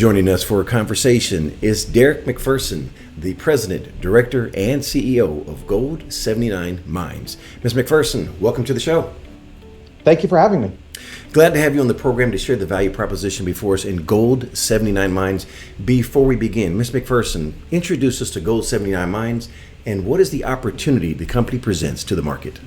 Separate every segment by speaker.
Speaker 1: Joining us for a conversation is Derek Macpherson, the President, Director, and CEO of Gold79 Mines. Ms. Macpherson, welcome to the show.
Speaker 2: Thank you for having me.
Speaker 1: Glad to have you on the program to share the value proposition before us in Gold79 Mines. Before we begin, Ms. Macpherson, introduce us to Gold79 Mines and what is the opportunity the company presents to the market?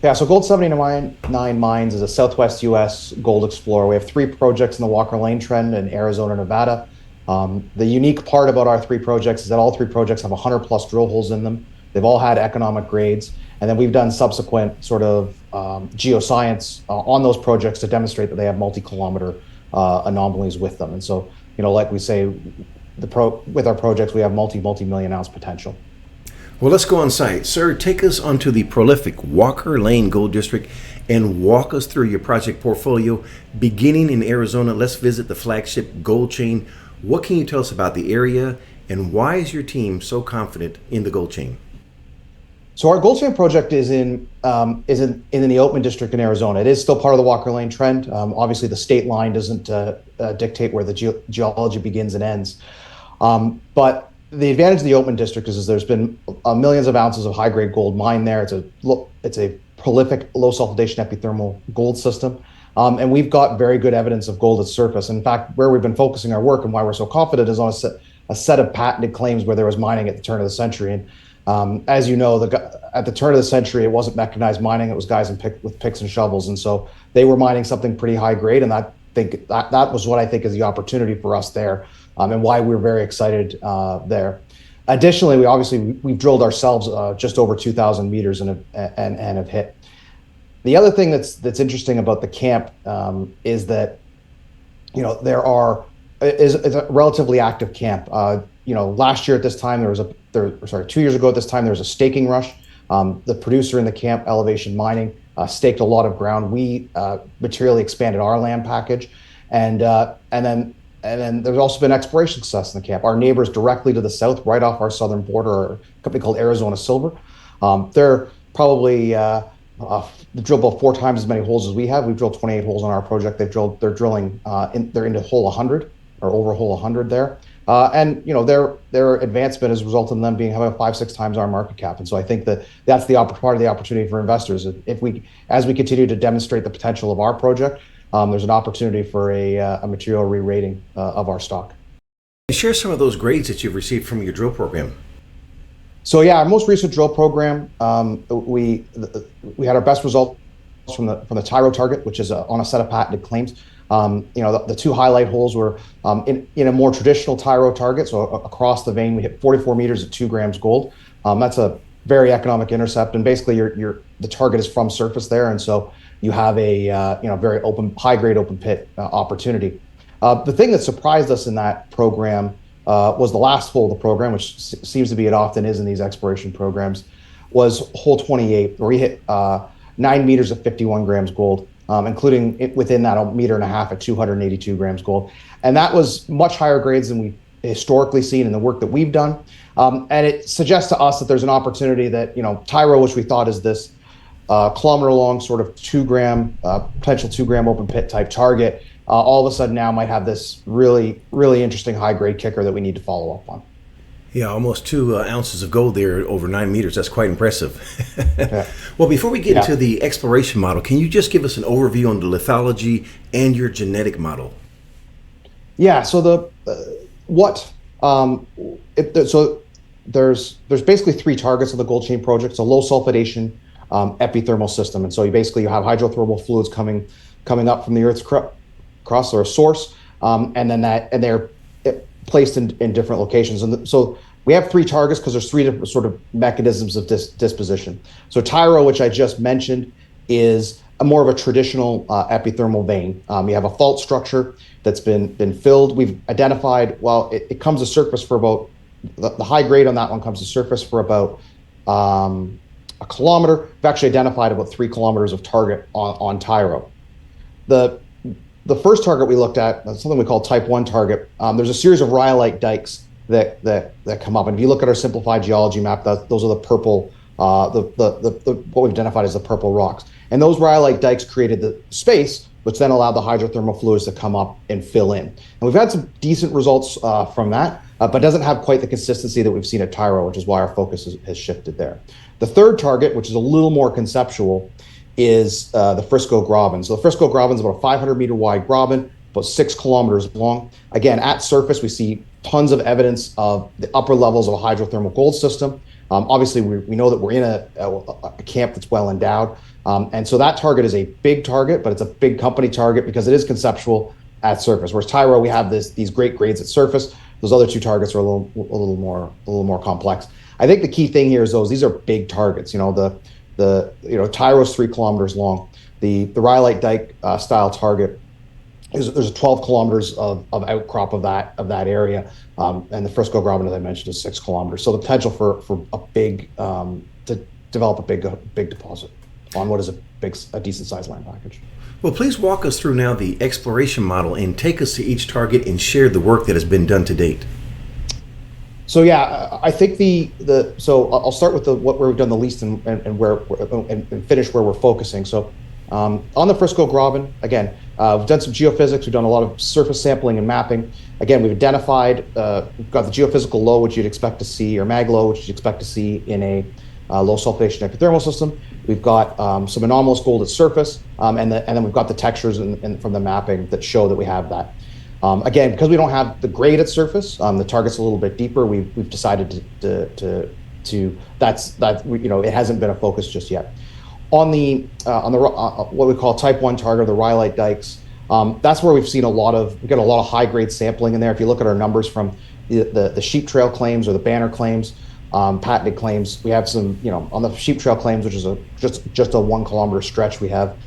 Speaker 2: Yeah, so Gold79 Mines is a Southwest U.S. gold explorer. We have three projects in the Walker Lane Trend in Arizona, Nevada. The unique part about our three projects is that all three projects have 100 plus drill holes in them. They've all had economic grades. And then we've done subsequent sort of geoscience on those projects to demonstrate that they have multi-kilometer anomalies with them. And so, like we say, with our projects, we have multi-million ounce potential.
Speaker 1: Well, let's go on site. Sir, take us onto the prolific Walker Lane Gold District and walk us through your project portfolio. Beginning in Arizona, let's visit the flagship gold chain. What can you tell us about the area and why is your team so confident in the gold chain?
Speaker 2: So our gold chain project is in the Oatman District in Arizona. It is still part of the Walker Lane Trend. Obviously, the state line doesn't dictate where the geology begins and ends. But the advantage of the Oatman District is there's been millions of ounces of high-grade gold mined there. It's a prolific low-sulfidation epithermal gold system. And we've got very good evidence of gold at surface. In fact, where we've been focusing our work and why we're so confident is on a set of patented claims where there was mining at the turn of the century. And as you know, at the turn of the century, it wasn't mechanized mining. It was guys with picks and shovels. And so they were mining something pretty high grade. And that was what I think is the opportunity for us there. And why we're very excited there. Additionally, we've drilled ourselves just over 2,000 meters and have hit. The other thing that's interesting about the camp is that is a relatively active camp. Last year at this time 2 years ago at this time there was a staking rush. The producer in the camp, Elevation Mining, staked a lot of ground. We materially expanded our land package, and then there's also been exploration success in the camp. Our neighbors directly to the south, right off our southern border, are a company called Arizona Silver. They're probably they drill about 4 times as many holes as we have. We've drilled 28 holes on our project. They're drilling. They're into hole 100 or over hole 100 there. And their advancement has resulted in them having 5-6 times our market cap. And so I think that's part of the opportunity for investors. As we continue to demonstrate the potential of our project, there's an opportunity for a material re-rating of our stock.
Speaker 1: Share some of those grades that you've received from your drill program.
Speaker 2: So yeah, our most recent drill program, we had our best results from the Tyro target, which is on a set of patented claims. The two highlight holes were in a more traditional Tyro target. So across the vein, we hit 44 meters at 2 grams gold. That's a very economic intercept, and basically the target is from surface there, and so you have a very open, high-grade open pit opportunity. The thing that surprised us in that program was the last hole of the program, which seems to be it often is in these exploration programs, was hole 28, where we hit 9 meters at 51 grams gold, including within that 1.5 meters at 282 grams gold. And that was much higher grades than we've historically seen in the work that we've done. And it suggests to us that there's an opportunity that, Tyro, which we thought is this kilometer long sort of 2 gram, potential 2 gram open pit type target, all of a sudden now might have this really, really interesting high grade kicker that we need to follow up on.
Speaker 1: Yeah, almost 2 ounces of gold there over 9 meters. That's quite impressive.
Speaker 2: Yeah.
Speaker 1: Well, before we get into the exploration model, can you just give us an overview on the lithology and your genetic model?
Speaker 2: Yeah, so there's basically 3 targets of the gold chain project. It's a low sulfidation epithermal system, and so you have hydrothermal fluids coming up from the Earth's crust or a source, and they're placed in different locations. And so we have 3 targets because there's 3 different sort of mechanisms of disposition. So Tyro, which I just mentioned, is more of a traditional epithermal vein. You have a fault structure that's been filled. We've identified, it comes to surface for about, the high grade on that one comes to surface for about a kilometer. We've actually identified about 3 kilometers of target on Tyro. The first target we looked at, something we call type 1 target, there's a series of rhyolite dikes that come up. And if you look at our simplified geology map, those are the purple, what we've identified as the purple rocks. And those rhyolite dikes created the space which then allowed the hydrothermal fluids to come up and fill in. And we've had some decent results from that, but doesn't have quite the consistency that we've seen at Tyro, which is why our focus has shifted there. The third target, which is a little more conceptual, is the Frisco Graben. So the Frisco Graben is about a 500 meter wide graben, about 6 kilometers long. Again, at surface, we see tons of evidence of the upper levels of a hydrothermal gold system. Obviously, we know that we're in a camp that's well endowed. And so that target is a big target, but it's a big company target because it is conceptual at surface. Whereas Tyro, we have these great grades at surface. Those other two targets are a little more complex. I think the key thing here is these are big targets. Tyro's 3 kilometers long. The rhyolite dike style target there's 12 kilometers of outcrop of that area, and the Frisco Graben, as I mentioned, is 6 kilometers. So the potential for a big to develop a big deposit on what is a decent sized land package.
Speaker 3: Well, please walk us through now the exploration model and take us to each target and share the work that has been done to date.
Speaker 2: So yeah, I think so I'll start with where we've done the least and finish where we're focusing. So on the Frisco Graben, again, we've done some geophysics. We've done a lot of surface sampling and mapping. Again, we've identified, we've got the geophysical low, which you'd expect to see, or mag low, which you'd expect to see in a low sulfidation epithermal system. We've got some anomalous gold at surface, and then we've got the textures from the mapping that show that we have that. Again, because we don't have the grade at surface, the target's a little bit deeper. We've decided it hasn't been a focus just yet. On the what we call type 1 target, the rhyolite dikes, that's where we've got a lot of high grade sampling in there. If you look at our numbers from the sheep trail claims or the banner claims, patented claims, we have some, on the sheep trail claims, which is just a 1 kilometer stretch, we have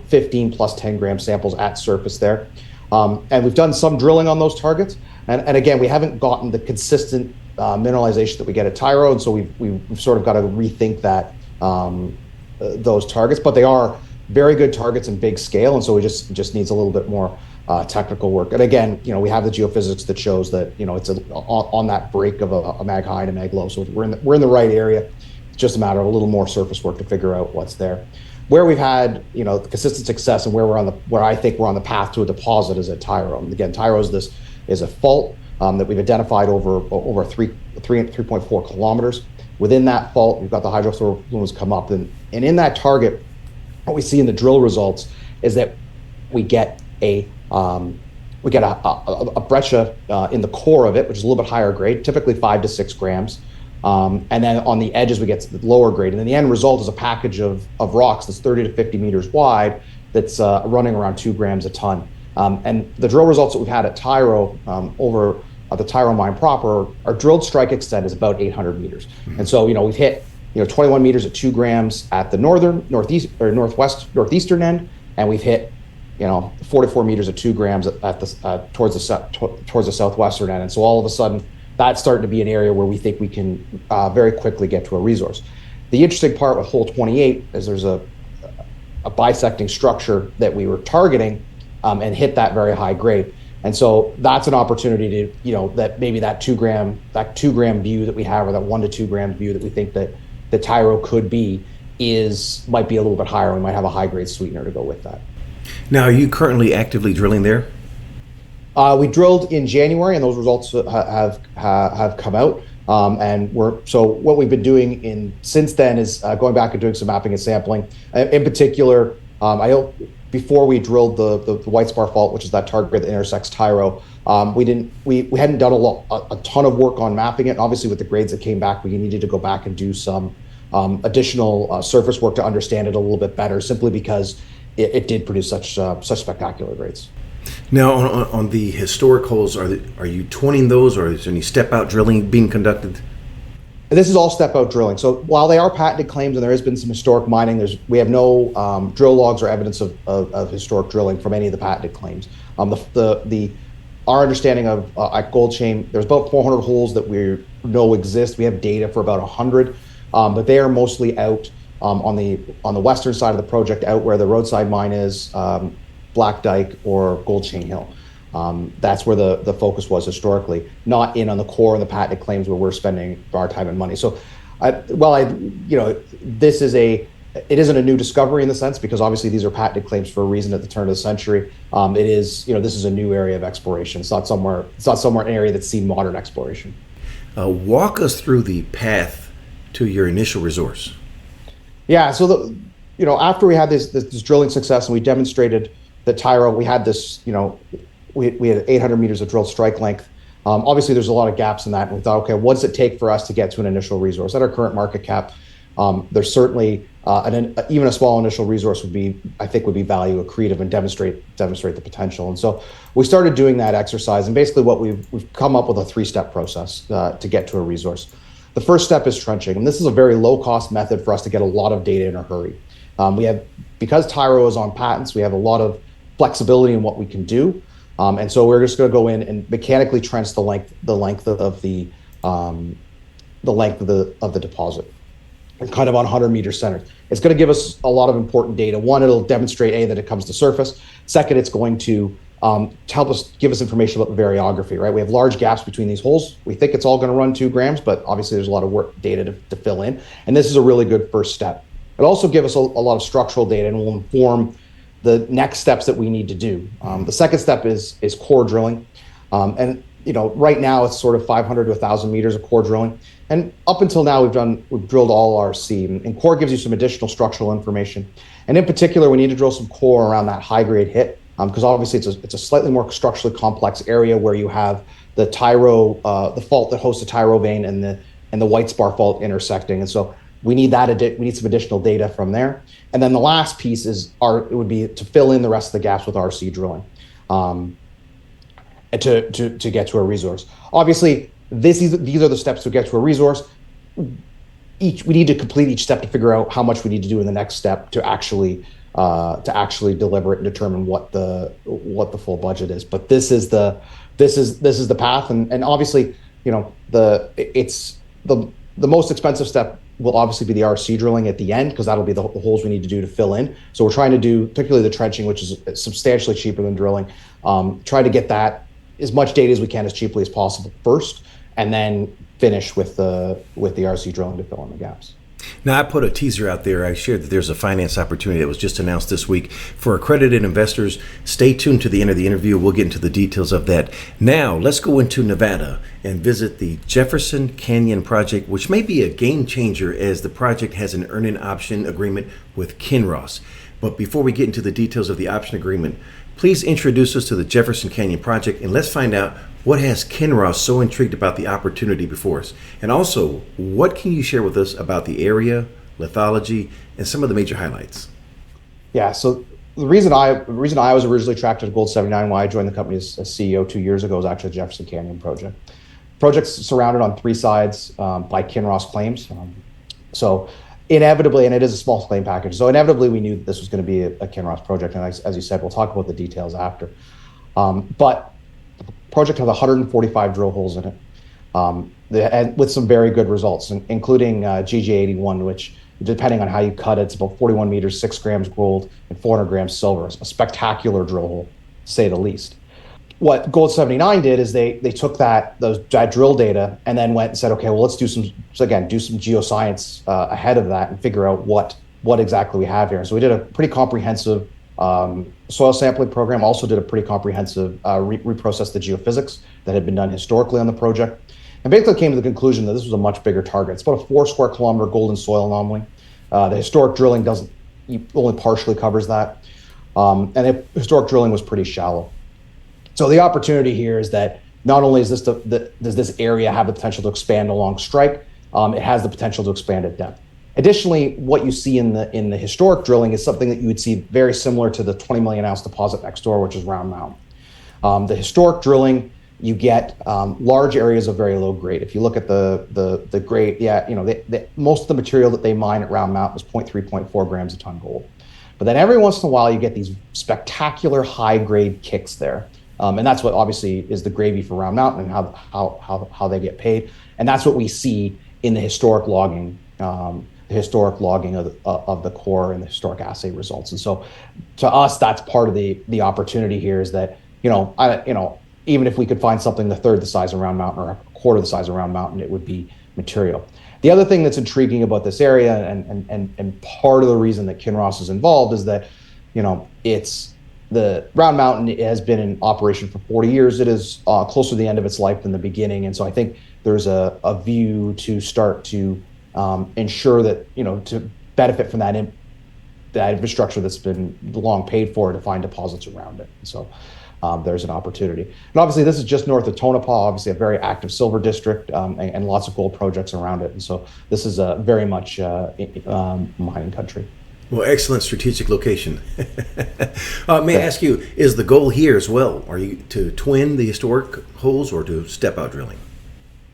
Speaker 2: 15 plus 10 gram samples at surface there. And we've done some drilling on those targets. And again, we haven't gotten the consistent mineralization that we get at Tyro. And so we've sort of got to rethink that, those targets, but they are very good targets in big scale. And so we just needs a little bit more technical work. And again, we have the geophysics that shows that, it's on that break of a mag high and a mag low. So we're in the right area. It's just a matter of a little more surface work to figure out what's there. Where we've had, consistent success and where I think we're on the path to a deposit is at Tyro. And again, Tyro is a fault that we've identified over 3.4 kilometers. Within that fault, we've got the hydrothermal fluids come up, and in that target, what we see in the drill results is that we get a breccia in the core of it, which is a little bit higher grade, typically 5 to 6 grams. And then on the edges, we get the lower grade. And then the end result is a package of rocks that's 30 to 50 meters wide that's running around 2 grams a ton. And the drill results that we've had at Tyro over at the Tyro mine proper, our drilled strike extent is about 800 meters. Mm-hmm. And so, we've hit 21 meters at 2 grams at the northeastern end, and we've hit 44 meters at 2 grams towards the southwestern end. And so all of a sudden, that's starting to be an area where we think we can very quickly get to a resource. The interesting part with hole 28 is there's a bisecting structure that we were targeting and hit that very high grade. And so that's an opportunity to, that maybe that 2 gram view that we have, or that 1 to 2 gram view that we think that the Tyro could be, might be a little bit higher. We might have a high grade sweetener to go with that.
Speaker 3: Now, are you currently actively drilling there?
Speaker 2: We drilled in January, and those results have come out. And what we've been doing since then is going back and doing some mapping and sampling. In particular, before we drilled the White Spar Fault, which is that target that intersects Tyro, we hadn't done a ton of work on mapping it. And obviously, with the grades that came back, we needed to go back and do some additional surface work to understand it a little bit better, simply because it did produce such spectacular grades.
Speaker 3: Now, on the historic holes, are you twinning those, or is there any step-out drilling being conducted?
Speaker 2: This is all step-out drilling. So while they are patented claims and there has been some historic mining, we have no drill logs or evidence of historic drilling from any of the patented claims. Our understanding of at Gold Chain, there's about 400 holes that we know exist. We have data for about 100, but they are mostly out on the western side of the project, out where the roadside mine is, Black Dyke or Gold Chain Hill. That's where the focus was historically, not in on the core and the patented claims where we're spending our time and money. So, this is it isn't a new discovery in the sense, because obviously these are patented claims for a reason at the turn of the century. It is, this is a new area of exploration. It's not somewhere an area that's seen modern exploration.
Speaker 3: Walk us through the path to your initial resource.
Speaker 2: Yeah, so after we had this drilling success and we demonstrated that Tyro, we had this, we had 800 meters of drilled strike length. Obviously, there's a lot of gaps in that, and we thought, okay, what does it take for us to get to an initial resource? At our current market cap, there's certainly even a small initial resource would be value accretive and demonstrate the potential. And so we started doing that exercise, and basically what we've come up with a 3-step process to get to a resource. The first step is trenching, and this is a very low-cost method for us to get a lot of data in a hurry. Because Tyro is on patents, we have a lot of flexibility in what we can do, and so we're just going to go in and mechanically trench the length of the deposit, and kind of on 100 meters centered. It's going to give us a lot of important data. One, it'll demonstrate that it comes to surface. Second, it's going to help us give us information about the variography, right? We have large gaps between these holes. We think it's all going to run 2 grams, but obviously there's a lot of data to fill in, and this is a really good first step. It'll also give us a lot of structural data and will inform the next steps that we need to do. The second step is core drilling, and right now it's sort of 500 to 1,000 meters of core drilling, and up until now we've drilled all RC, and core gives you some additional structural information, and in particular we need to drill some core around that high grade hit, because obviously it's a slightly more structurally complex area where you have the Tyro, the fault that hosts the Tyro vein and the White Spar fault intersecting, and so we need some additional data from there. And then the last piece would be to fill in the rest of the gaps with RC drilling, to get to a resource. Obviously, these are the steps to get to a resource. We need to complete each step to figure out how much we need to do in the next step to actually deliver it and determine what the full budget is. But this is the path, and obviously, the most expensive step will obviously be the RC drilling at the end, because that'll be the holes we need to do to fill in. So we're trying to do, particularly the trenching, which is substantially cheaper than drilling, try to get that as much data as we can as cheaply as possible first, and then finish with the RC drilling to fill in the gaps.
Speaker 3: Now, I put a teaser out there. I shared that there's a finance opportunity that was just announced this week for accredited investors. Stay tuned to the end of the interview. We'll get into the details of that. Now, let's go into Nevada and visit the Jefferson Canyon Project, which may be a game changer as the project has an earn-in option agreement with Kinross. But before we get into the details of the option agreement, please introduce us to the Jefferson Canyon Project, and let's find out what has Kinross so intrigued about the opportunity before us. And also, what can you share with us about the area, lithology, and some of the major highlights?
Speaker 2: Yeah, so the reason I was originally attracted to Gold79, why I joined the company as CEO 2 years ago, was actually the Jefferson Canyon Project. Project's surrounded on 3 sides by Kinross claims. So inevitably, and it is a small claim package, so inevitably we knew this was going to be a Kinross project, and as you said, we'll talk about the details after. But the project has 145 drill holes in it, and with some very good results, including GG81, which, depending on how you cut it, it's about 41 meters, 6 grams gold, and 400 grams silver. It's a spectacular drill hole, to say the least. What Gold79 did is they took that drill data and then went and said, okay, well, let's do some geoscience ahead of that and figure out what exactly we have here. And so we did a pretty comprehensive soil sampling program, also did a pretty comprehensive reprocessed the geophysics that had been done historically on the project, and basically came to the conclusion that this was a much bigger target. It's about a 4 square kilometer golden soil anomaly. The historic drilling only partially covers that, and the historic drilling was pretty shallow. So the opportunity here is that not only is does this area have the potential to expand along strike, it has the potential to expand at depth. Additionally, what you see in the historic drilling is something that you would see very similar to the 20 million ounce deposit next door, which is Round Mountain. The historic drilling, you get large areas of very low grade. If you look at the grade, most of the material that they mine at Round Mountain is 0.3, 0.4 grams a ton gold. But then every once in a while, you get these spectacular high grade kicks there. And that's what obviously is the gravy for Round Mountain and how they get paid. And that's what we see in the historic logging of the core and the historic assay results. And so to us, that's part of the opportunity here, is that, even if we could find something a third the size of Round Mountain or a quarter the size of Round Mountain, it would be material. The other thing that's intriguing about this area, and part of the reason that Kinross is involved, is that, it's the Round Mountain has been in operation for 40 years. It is closer to the end of its life than the beginning, and so I think there's a view to start to ensure that, to benefit from that infrastructure that's been long paid for, to find deposits around it. And so there's an opportunity. And obviously this is just north of Tonopah, obviously a very active silver district, and lots of gold projects around it. And so this is very much mining country.
Speaker 3: Well, excellent strategic location. May I ask you, is the goal here as well? Are you to twin the historic holes or to step out drilling?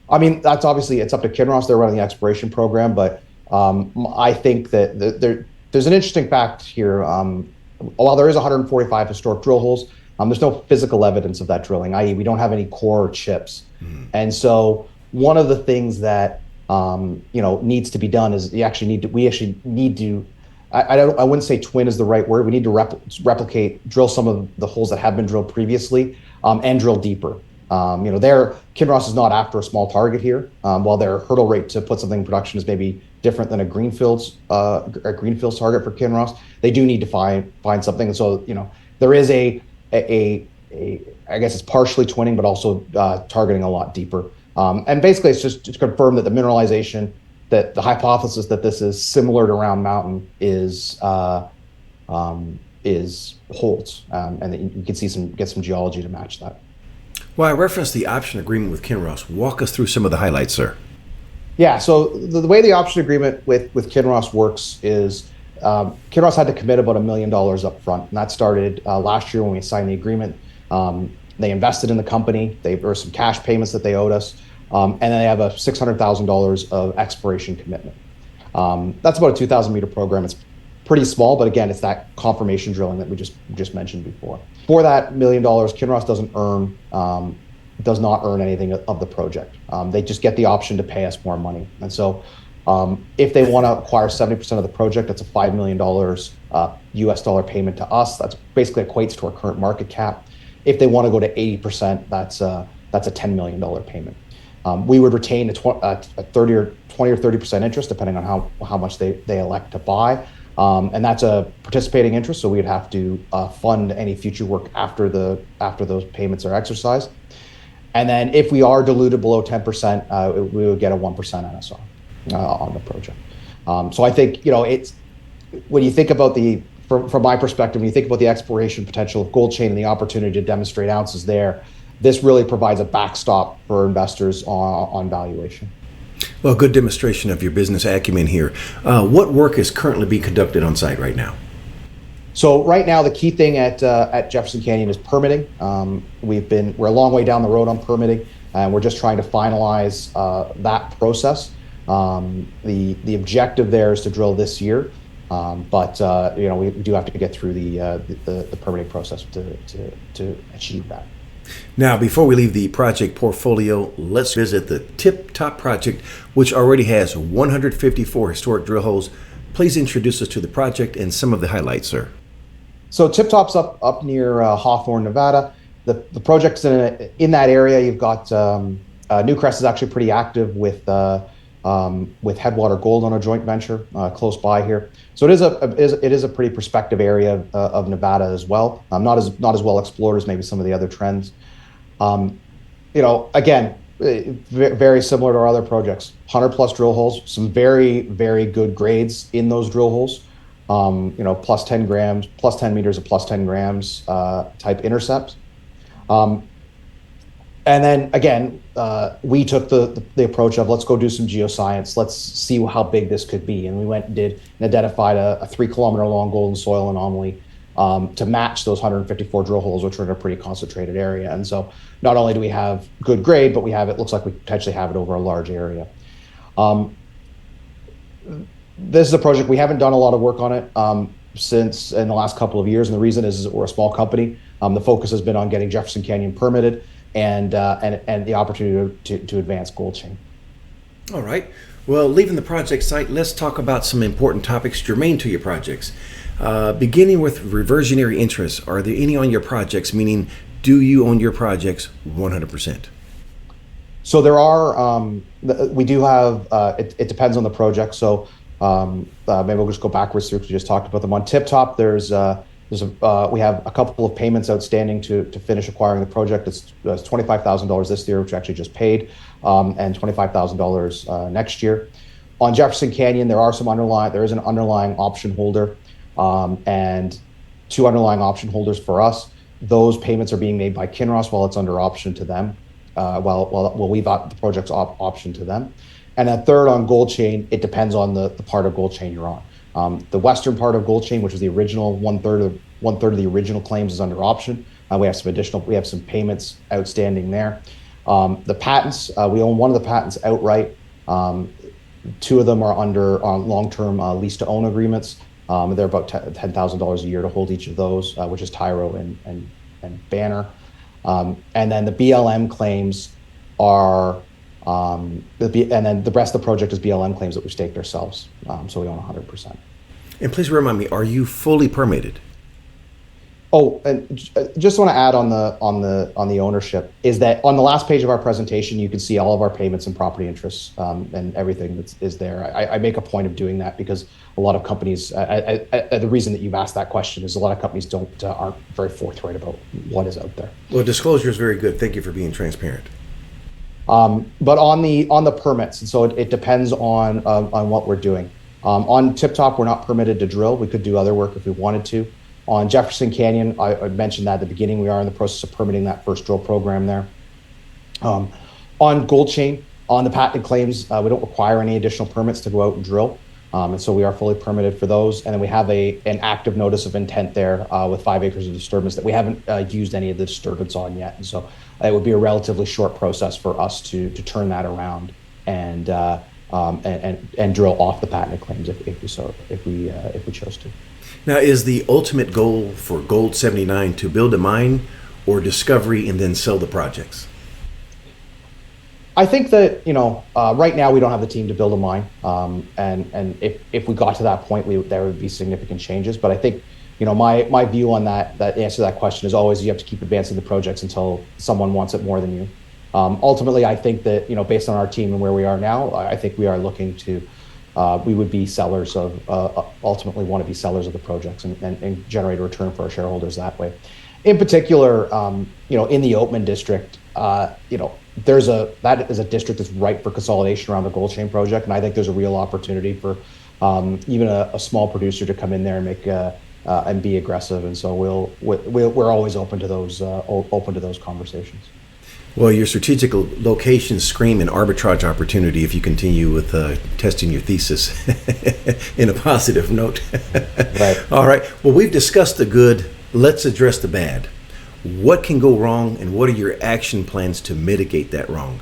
Speaker 2: I mean, that's obviously, it's up to Kinross. They're running the exploration program, but I think that there's an interesting fact here. While there is 145 historic drill holes, there's no physical evidence of that drilling, i.e. we don't have any core chips. And so one of the things that needs to be done is we actually need to I wouldn't say twin is the right word. We need to drill some of the holes that have been drilled previously, and drill deeper. Kinross is not after a small target here. While their hurdle rate to put something in production is maybe different than a greenfields target for Kinross, they do need to find something. And so there is a I guess it's partially twinning, but also targeting a lot deeper. And basically, it's just to confirm that the mineralization, that the hypothesis that this is similar to Round Mountain is holds, and that you can get some geology to match that.
Speaker 3: Well, I referenced the option agreement with Kinross. Walk us through some of the highlights, sir.
Speaker 2: Yeah, so the way the option agreement with Kinross works is Kinross had to commit about $1 million up front, and that started last year when we signed the agreement. They invested in the company. There were some cash payments that they owed us, and then they have a $600,000 of exploration commitment. That's about a 2,000 meter program. It's pretty small, but again, it's that confirmation drilling that we just mentioned before. For that $1 million, Kinross does not earn anything of the project. They just get the option to pay us more money. And so if they want to acquire 70% of the project, that's a $5 million US dollar payment to us. That's basically equates to our current market cap. If they want to go to 80%, that's a $10 million payment. We would retain a 20 or 30% interest, depending on how much they elect to buy. And that's a participating interest, so we'd have to fund any future work after those payments are exercised. And then if we are diluted below 10%, we would get a 1% NSR on the project. So I think, it's, when you think about from my perspective, when you think about the exploration potential of Gold Chain and the opportunity to demonstrate ounces there, this really provides a backstop for investors on valuation.
Speaker 3: Well, good demonstration of your business acumen here. What work is currently being conducted on site right now?
Speaker 2: So right now, the key thing at Jefferson Canyon is permitting. We're a long way down the road on permitting, and we're just trying to finalize that process. The objective there is to drill this year, but we do have to get through the permitting process to achieve that.
Speaker 3: Now, before we leave the project portfolio, let's visit the Tip Top project, which already has 154 historic drill holes. Please introduce us to the project and some of the highlights, sir.
Speaker 2: So Tip Top's up near Hawthorne, Nevada. The project's in that area. You've got Newcrest is actually pretty active with Headwater Gold on a joint venture close by here. So it is a pretty prospective area of Nevada as well. Not as well explored as maybe some of the other trends. Again, very similar to our other projects. 100+ drill holes, some very, very good grades in those drill holes. Plus 10 grams, plus 10 meters of plus 10 grams type intercepts. And then again, we took the approach of, let's go do some geoscience. Let's see how big this could be. And we went and identified a 3 kilometer long golden soil anomaly to match those 154 drill holes, which are in a pretty concentrated area. And so not only do we have good grade, but it looks like we potentially have it over a large area. This is a project, we haven't done a lot of work on it since in the last couple of years. And the reason is that we're a small company. The focus has been on getting Jefferson Canyon permitted and the opportunity to advance Gold Chain.
Speaker 3: All right. Well, leaving the project site, let's talk about some important topics germane to your projects. Beginning with reversionary interests, are there any on your projects, meaning do you own your projects 100%?
Speaker 2: So there are, we do have, it depends on the project. So maybe we'll just go backwards through because we just talked about them. On Tip Top, we have a couple of payments outstanding to finish acquiring the project. It's $25,000 this year, which we actually just paid, and $25,000 next year. On Jefferson Canyon, there is an underlying option holder, and two underlying option holders for us. Those payments are being made by Kinross while it's under option to them. While we've got the project's option to them. And then third, on Gold Chain, it depends on the part of Gold Chain you're on. The western part of Gold Chain, which is the original one third of the original claims, is under option. We have some payments outstanding there. The patents, we own one of the patents outright. Two of them are on long-term lease-to-own agreements. They're about $10,000 a year to hold each of those, which is Tyro and Banner. And then the BLM claims are, and then the rest of the project is BLM claims that we've staked ourselves. So we own 100%.
Speaker 3: And please remind me, are you fully permitted?
Speaker 2: Oh, and just want to add on the ownership is that on the last page of our presentation, you can see all of our payments and property interests and everything that is there. I make a point of doing that because a lot of companies, the reason that you've asked that question is a lot of companies aren't very forthright about what is out there.
Speaker 3: Well, disclosure is very good. Thank you for being transparent.
Speaker 2: But on the permits, and so it depends on what we're doing. On Tip Top, we're not permitted to drill. We could do other work if we wanted to. On Jefferson Canyon, I mentioned that at the beginning, we are in the process of permitting that first drill program there. On Gold Chain, on the patent claims, we don't require any additional permits to go out and drill. And so we are fully permitted for those. And then we have an active notice of intent there with 5 acres of disturbance that we haven't used any of the disturbance on yet. And so it would be a relatively short process for us to turn that around and drill off the patent claims if we chose to.
Speaker 3: Now, is the ultimate goal for Gold79 to build a mine or discovery and then sell the projects?
Speaker 2: I think that, right now we don't have the team to build a mine. And if we got to that point, there would be significant changes. But I think, my view on that answer to that question is always you have to keep advancing the projects until someone wants it more than you. Ultimately, I think that, based on our team and where we are now, I think we are looking to, we would be sellers ultimately want to be sellers of the projects and generate a return for our shareholders that way. In particular, in the Oatman district, that is a district that's ripe for consolidation around the Gold Chain project. And I think there's a real opportunity for even a small producer to come in there and make and be aggressive. And so we're always open to those conversations.
Speaker 3: Well, your strategic locations scream an arbitrage opportunity if you continue with testing your thesis in a positive note.
Speaker 2: Right.
Speaker 3: All right. Well, we've discussed the good. Let's address the bad. What can go wrong, and what are your action plans to mitigate that wrong?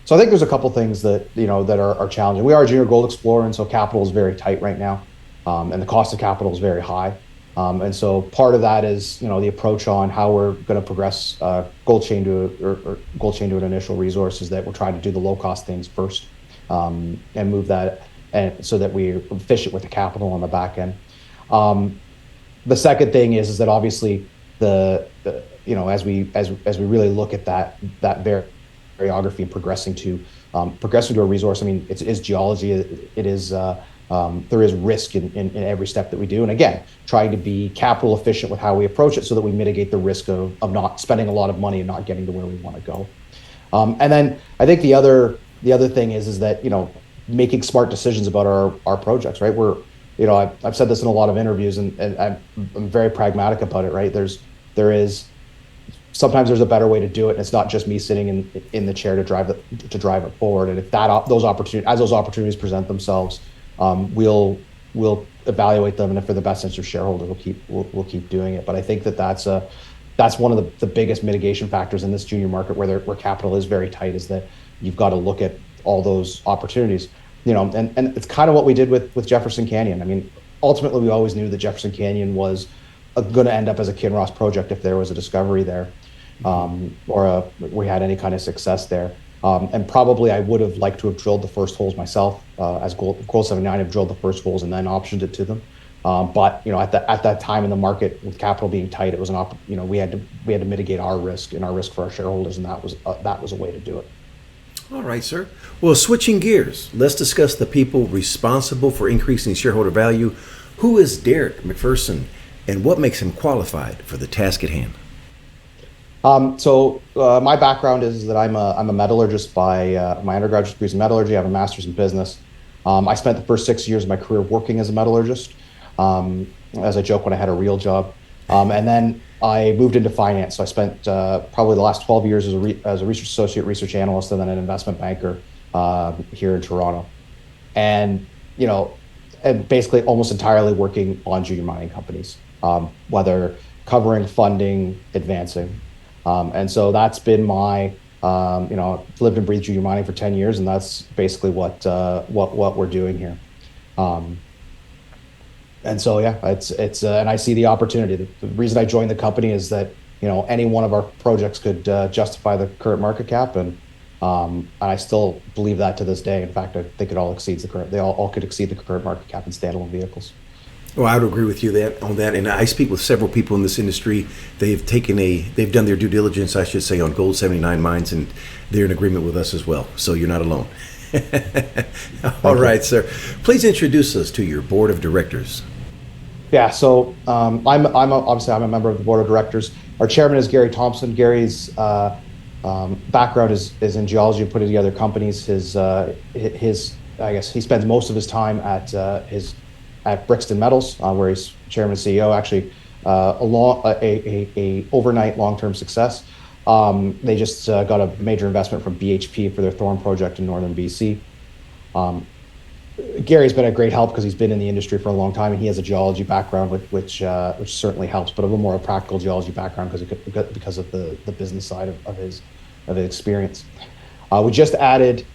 Speaker 2: So I think there's a couple things that that are challenging. We are a junior gold explorer, and so capital is very tight right now, and the cost of capital is very high. And so part of that is, the approach on how we're going to progress Gold Chain to an initial resource is that we're trying to do the low cost things first, and move that, and so that we're efficient with the capital on the back end. The second thing is that obviously as we really look at that variography and progressing to a resource. I mean, it is geology. It is there is risk in every step that we do, and again, trying to be capital efficient with how we approach it, so that we mitigate the risk of not spending a lot of money and not getting to where we want to go. And then I think the other thing is that making smart decisions about our projects. Right, I've said this in a lot of interviews, and I'm very pragmatic about it. Right, sometimes there's a better way to do it, and it's not just me sitting in the chair to drive it forward. And if as those opportunities present themselves, we'll evaluate them, and if they're the best interest of shareholders, we'll keep doing it. But I think that's one of the biggest mitigation factors in this junior market where capital is very tight, is that you've got to look at all those opportunities. And it's kind of what we did with Jefferson Canyon. I mean, ultimately, we always knew that Jefferson Canyon was going to end up as a Kinross project if there was a discovery there, or we had any kind of success there. And probably I would have liked to have drilled the first holes myself, as Gold79 have drilled the first holes and then optioned it to them. But at that time in the market, with capital being tight, it was we had to mitigate our risk and our risk for our shareholders, and that was a way to do it.
Speaker 3: All right, sir. Well, switching gears, let's discuss the people responsible for increasing shareholder value. Who is Derek Macpherson, and what makes him qualified for the task at hand?
Speaker 2: My background is that I'm a metallurgist by my undergraduate degree is in metallurgy. I have a master's in business. I spent the first 6 years of my career working as a metallurgist. As I joke, when I had a real job, and then I moved into finance. So I spent probably the last 12 years as a research associate, research analyst, and then an investment banker here in Toronto. And and basically almost entirely working on junior mining companies, whether covering funding, advancing. And so that's been my, lived and breathed junior mining for 10 years, and that's basically what we're doing here. And so, yeah, and I see the opportunity. The reason I joined the company is that, any one of our projects could justify the current market cap. And I still believe that to this day. In fact, I think it all exceeds they all could exceed the current market cap in standalone vehicles.
Speaker 3: Well, I would agree with you on that. And I speak with several people in this industry. They've done their due diligence, I should say, on Gold79 Mines, and they're in agreement with us as well. So you're not alone. All right, sir. Please introduce us to your board of directors.
Speaker 2: Yeah, so obviously I'm a member of the board of directors. Our chairman is Gary Thompson. Gary's background is in geology, putting together companies. I guess he spends most of his time at Brixton Metals, where he's chairman and CEO. Actually, a overnight long-term success. They just got a major investment from BHP for their Thorn project in northern BC. Gary's been a great help because he's been in the industry for a long time, and he has a geology background, which certainly helps, but a little more a practical geology background because of the business side of his experience. We just added,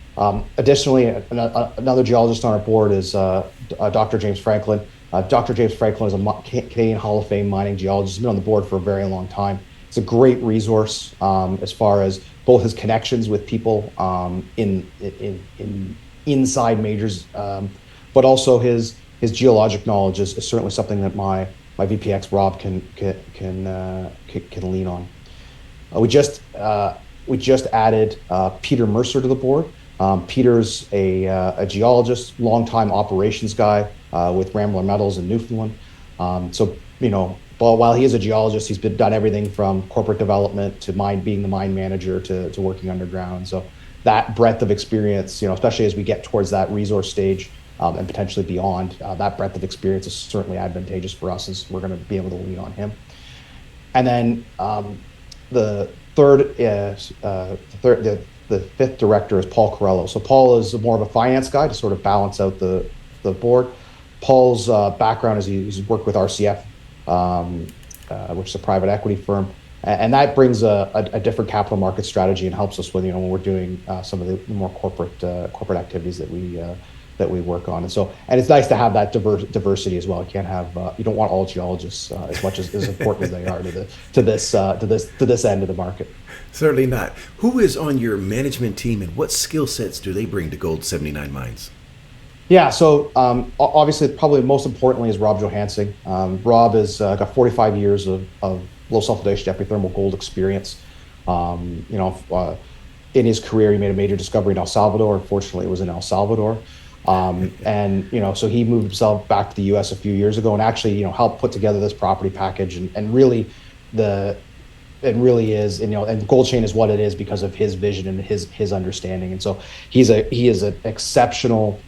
Speaker 2: additionally, another geologist on our board is Dr. James Franklin. Dr. James Franklin is a Canadian Hall of Fame mining geologist. He's been on the board for a very long time. It's a great resource as far as both his connections with people inside majors, but also his geologic knowledge is certainly something that my VPX Rob can lean on. We just added Peter Mercer to the board. Peter's a geologist, longtime operations guy with Rambler Metals in Newfoundland. While he is a geologist, he's done everything from corporate development to being the mine manager to working underground. So that breadth of experience, especially as we get towards that resource stage and potentially beyond, that breadth of experience is certainly advantageous for us, as we're going to be able to lean on him. And then the fifth director is Paul Corello. So Paul is more of a finance guy to sort of balance out the board. Paul's background is he's worked with RCF, which is a private equity firm. And that brings a different capital market strategy and helps us with when we're doing some of the more corporate activities that we work on. And it's nice to have that diversity as well. You don't want all geologists as much as important as they are to this end of the market.
Speaker 3: Certainly not. Who is on your management team, and what skill sets do they bring to Gold79 Mines?
Speaker 2: Yeah, so obviously, probably most importantly is Rob Johansson. Rob has got 45 years of low sulfidation epithermal gold experience. In his career, he made a major discovery in El Salvador. Unfortunately, it was in El Salvador. So he moved himself back to the U.S. a few years ago and actually, helped put together this property package. And really is, and Gold Chain is what it is because of his vision and his understanding. And so he is an exceptional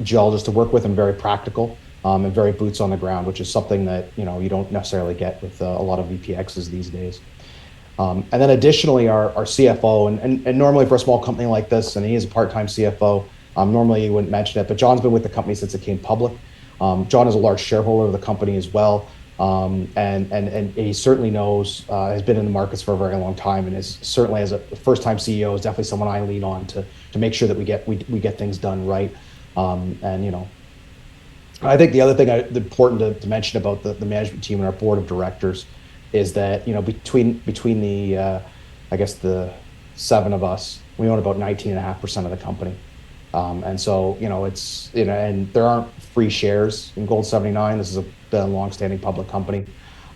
Speaker 2: geologist to work with, and very practical. And very boots on the ground, which is something that you don't necessarily get with a lot of VPXs these days. And then additionally, our CFO, and normally for a small company like this, and he is a part-time CFO, normally you wouldn't mention it, but John's been with the company since it came public. John is a large shareholder of the company as well, and he certainly knows, has been in the markets for a very long time, and is certainly, as a first-time CEO, is definitely someone I lean on to make sure that we get things done right. I think the other thing important to mention about the management team and our board of directors is that between the the seven of us, we own about 19.5% of the company, and so it's and there aren't free shares in Gold79. This is been a long-standing public company,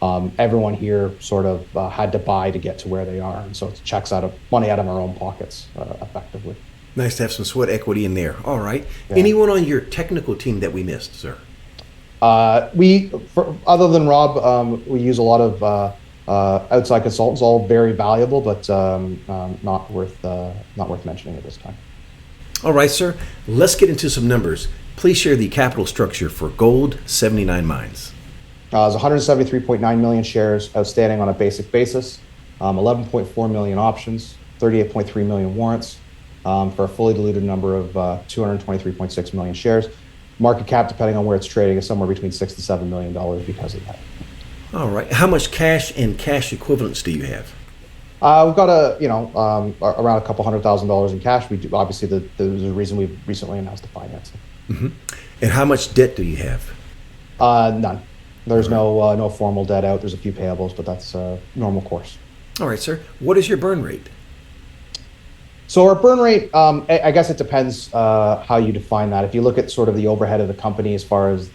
Speaker 2: everyone here sort of had to buy to get to where they are, and so it checks out of money out of our own pockets effectively.
Speaker 3: Nice to have some sweat equity in there. All right.
Speaker 2: Yeah.
Speaker 3: Anyone on your technical team that we missed, sir?
Speaker 2: Other than Rob, we use a lot of outside consultants, all very valuable, but not worth mentioning at this time.
Speaker 3: All right, sir. Let's get into some numbers. Please share the capital structure for Gold79 Mines.
Speaker 2: There's 173.9 million shares outstanding on a basic basis, 11.4 million options, 38.3 million warrants, for a fully diluted number of 223.6 million shares. Market cap, depending on where it's trading, is somewhere between $6 to $7 million because of that.
Speaker 3: All right. How much cash and cash equivalents do you have?
Speaker 2: We've got around a couple $100,000 in cash. We do, obviously, there's a reason we've recently announced the financing.
Speaker 3: Mm-hmm. And how much debt do you have?
Speaker 2: None. There's no formal debt out. There's a few payables, but that's normal course.
Speaker 3: All right, sir. What is your burn rate?
Speaker 2: So our burn rate, I guess it depends how you define that. If you look at sort of the overhead of the company, as far as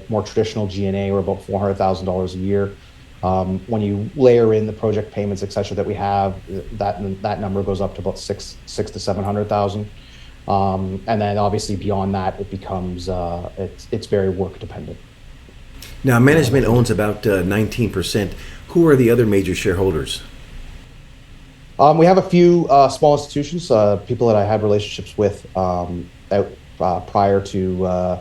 Speaker 2: more traditional G&A, we're about $400,000 a year. When you layer in the project payments, et cetera, that we have, that number goes up to about six to 700,000. And then obviously beyond that, it becomes it's very work dependent.
Speaker 3: Now, management owns about 19%. Who are the other major shareholders?
Speaker 2: We have a few small institutions, people that I had relationships with prior to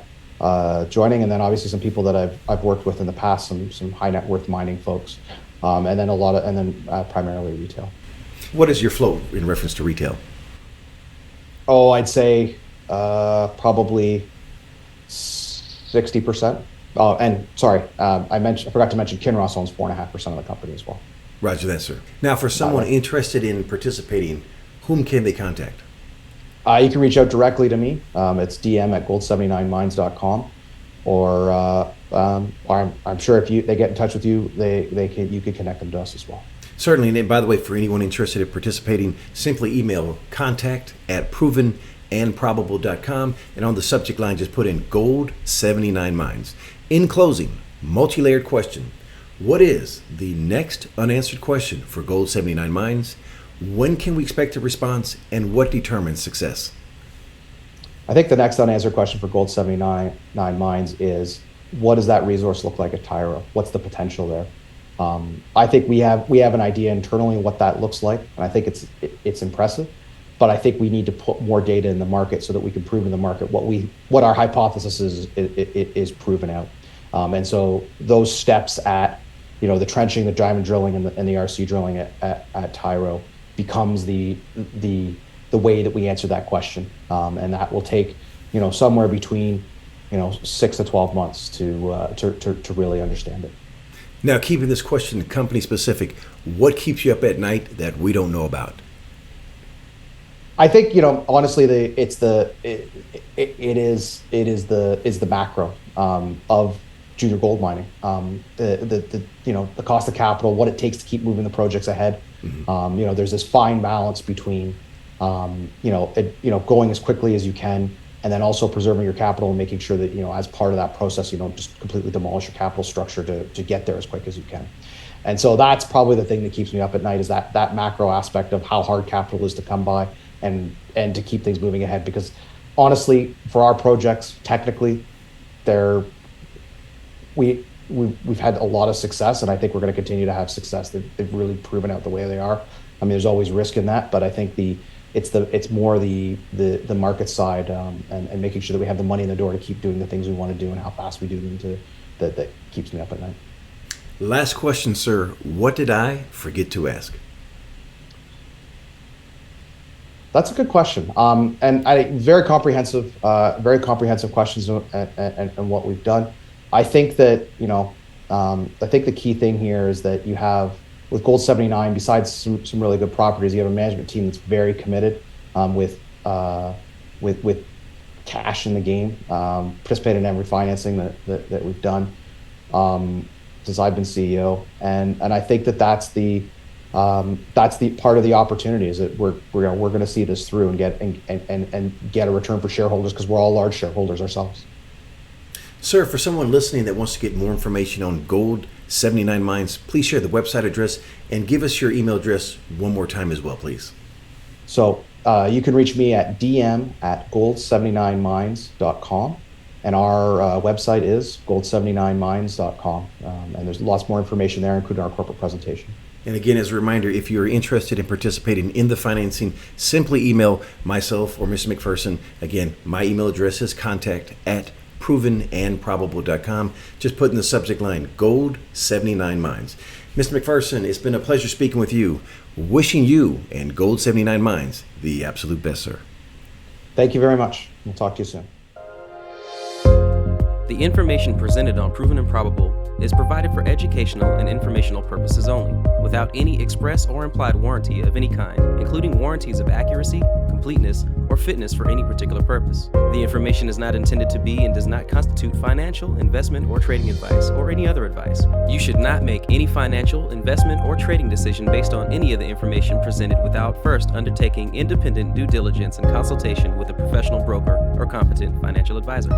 Speaker 2: joining, and then obviously some people that I've worked with in the past, some high net worth mining folks, and then primarily retail.
Speaker 3: What is your float in reference to retail?
Speaker 2: Oh, I'd say probably 60%. Oh, and sorry, I forgot to mention Kinross owns 4.5% of the company as well.
Speaker 3: Roger that, sir. Now, for someone interested in participating, whom can they contact?
Speaker 2: You can reach out directly to me. It's dm@gold79mines.com, or I'm sure if they get in touch with you, you can connect them to us as well.
Speaker 3: Certainly. And by the way, for anyone interested in participating, simply email contact@provenandprobable.com, and on the subject line, just put in Gold79 Mines. In closing, multi-layered question. What is the next unanswered question for Gold79 Mines? When can we expect a response, and what determines success?
Speaker 2: I think the next unanswered question for Gold79 Mines is, what does that resource look like at Tyro? What's the potential there? I think we have an idea internally what that looks like, and I think it's impressive. But I think we need to put more data in the market so that we can prove in the market what our hypothesis is proven out. And so those steps at the trenching, the diamond drilling, and the RC drilling at Tyro becomes the way that we answer that question, and that will take somewhere between 6 to 12 months to really understand it.
Speaker 3: Now, keeping this question company specific, what keeps you up at night that we don't know about?
Speaker 2: I think honestly, it is the macro of junior gold mining, the cost of capital, what it takes to keep moving the projects ahead. Mm-hmm. There's this fine balance between going as quickly as you can, and then also preserving your capital and making sure that as part of that process you don't just completely demolish your capital structure to get there as quick as you can. And so that's probably the thing that keeps me up at night, is that macro aspect of how hard capital is to come by and to keep things moving ahead. Because honestly, for our projects, technically, we've had a lot of success, and I think we're going to continue to have success. They've really proven out the way they are. I mean, there's always risk in that, but I think it's more the market side, and making sure that we have the money in the door to keep doing the things we want to do and how fast we do them that keeps me up at night.
Speaker 3: Last question, sir. What did I forget to ask?
Speaker 2: That's a good question, and very comprehensive questions and what we've done. I think that I think the key thing here is that you have, with Gold79, besides some really good properties, you have a management team that's very committed, with cash in the game, participated in every financing that we've done since I've been CEO, and I think that's the part of the opportunity, is that we're going to see this through and get a return for shareholders, because we're all large shareholders ourselves.
Speaker 3: Sir, for someone listening that wants to get more information on Gold Gold79 Mines. Please share the website address and give us your email address one more time as well, please.
Speaker 2: So you can reach me at dm@gold79mines.com. And our website is gold79mines.com. And there's lots more information there, including our corporate presentation.
Speaker 3: And again, as a reminder, if you're interested in participating in the financing, simply email myself or Mr. Macpherson. Again, my email address is contact@provenandprobable.com. Just put in the subject line, Gold79 Mines. Mr. Macpherson, it's been a pleasure speaking with you. Wishing you and Gold79 Mines the absolute best, sir.
Speaker 2: Thank you very much. We'll talk to you soon.
Speaker 4: The information presented on Proven and Probable is provided for educational and informational purposes only, without any express or implied warranty of any kind, including warranties of accuracy, completeness, or fitness for any particular purpose. The information is not intended to be and does not constitute financial, investment, or trading advice, or any other advice. You should not make any financial, investment, or trading decision based on any of the information presented without first undertaking independent due diligence and consultation with a professional broker or competent financial advisor.